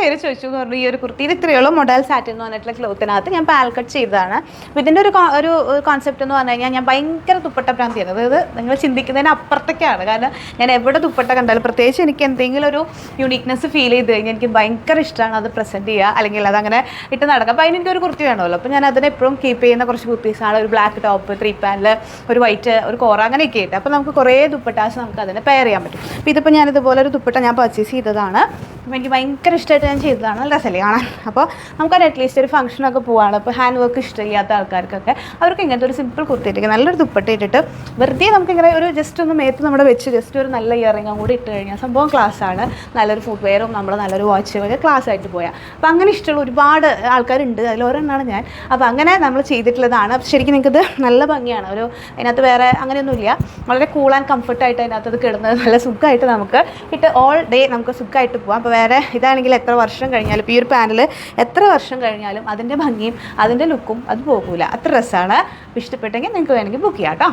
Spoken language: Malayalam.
പേര് ചോദിച്ചു എന്ന് പറഞ്ഞു ഈ ഒരു കുർത്തി. ഇത് ഇത്രയുള്ള മൊഡൽ സാറ്റിൻ എന്ന് പറഞ്ഞിട്ടുള്ള ക്ലോത്തിനകത്ത് ഞാൻ പാൽ കട്ട് ചെയ്തതാണ്. അപ്പോൾ ഇതിൻ്റെ ഒരു കോൺസെപ്റ്റ് എന്ന് പറഞ്ഞു കഴിഞ്ഞാൽ ഞാൻ ഭയങ്കര ദുപ്പട്ട പ്രാന്തിയാണ്. അതായത് നിങ്ങൾ ചിന്തിക്കുന്നതിന് അപ്പുറത്തേക്കാണ്. കാരണം ഞാൻ എവിടെ ദുപ്പട്ട കണ്ടാലും പ്രത്യേകിച്ച് എനിക്ക് എന്തെങ്കിലും ഒരു യുണീക്നെസ് ഫീൽ ചെയ്ത് കഴിഞ്ഞാൽ എനിക്ക് ഭയങ്കര ഇഷ്ടമാണ് അത് പ്രസൻറ്റ് ചെയ്യുക, അല്ലെങ്കിൽ അതങ്ങനെ ഇട്ട് നടക്കുക. അപ്പോൾ അതിനെനിക്കൊരു കുർത്തി വേണമല്ലോ. അപ്പോൾ ഞാൻ അതിനെ എപ്പോഴും കീപ്പ് ചെയ്യുന്ന കുറച്ച് കുർത്തീസാണ്. ഒരു ബ്ലാക്ക് ടോപ്പ്, 3 പാനൽ, ഒരു വൈറ്റ്, ഒരു കോറ, അങ്ങനെയൊക്കെ ആയിട്ട്. അപ്പോൾ നമുക്ക് കുറേ ദുപ്പട്ടാസ് നമുക്ക് അതിനെ പെയർ ചെയ്യാൻ പറ്റും. അപ്പോൾ ഇതിപ്പോൾ ഞാനിതുപോലെ ഒരു ദുപ്പട്ട ഞാൻ പർച്ചേസ് ചെയ്തതാണ്. അപ്പോൾ എനിക്ക് ഭയങ്കര ഇഷ്ടമായിട്ട് ഞാൻ ചെയ്തതാണ്. നല്ല രസമല്ലേ കാണാൻ. അപ്പോൾ നമുക്കത് അറ്റ്ലീസ്റ്റ് ഒരു ഫംഗ്ഷനൊക്കെ പോവുകയാണ്. ഇപ്പോൾ ഹാൻഡ് വർക്ക് ഇഷ്ടമില്ലാത്ത ആൾക്കാർക്കൊക്കെ അവർക്ക് ഇങ്ങനത്തെ ഒരു സിമ്പിൾ കുർത്തി ഇട്ടിട്ട് നല്ലൊരു ദുപ്പട്ട ഇട്ടിട്ട് വെറുതെ നമുക്കിങ്ങനെ ഒരു ജസ്റ്റ് ഒന്ന് മേത്ത് നമ്മുടെ വെച്ച് ജസ്റ്റ് ഒരു നല്ല ഇയറിങ്ങും കൂടി ഇട്ട് കഴിഞ്ഞാൽ സംഭവം ക്ലാസ്സാണ്. നല്ലൊരു ഫുഡ് വെയറും നമ്മൾ നല്ലൊരു വാച്ചും ഒക്കെ ക്ലാസ് ആയിട്ട് പോയാൽ. അപ്പോൾ അങ്ങനെ ഇഷ്ടമുള്ള ഒരുപാട് ആൾക്കാരുണ്ട്. അതിലൊരെണ്ണമാണ് ഞാൻ. അപ്പോൾ അങ്ങനെ നമ്മൾ ചെയ്തിട്ടുള്ളതാണ്. ശരിക്കും നിങ്ങൾക്കിത് നല്ല ഭംഗിയാണ്. അതിനകത്ത് വേറെ അങ്ങനെയൊന്നുമില്ല. വളരെ കൂൾ ആൻഡ് കംഫർട്ടായിട്ട് അതിനകത്ത് അത് കിടന്നത് നല്ല സുഖമായിട്ട് നമുക്ക് ഇട്ട് ഓൾ ഡേ നമുക്ക് സുഖമായിട്ട് പോകാം. അപ്പോൾ വേറെ ഇതാണെങ്കിൽ എത്ര വർഷം കഴിഞ്ഞാലും ഇപ്പോൾ ഈ ഒരു പാനൽ എത്ര വർഷം കഴിഞ്ഞാലും അതിൻ്റെ ഭംഗിയും അതിൻ്റെ ലുക്കും അത് പോകില്ല. അത്ര രസമാണ്. ഇഷ്ടപ്പെട്ടെങ്കിൽ നിങ്ങൾക്ക് വേണമെങ്കിൽ ബുക്ക് ചെയ്യാം കേട്ടോ.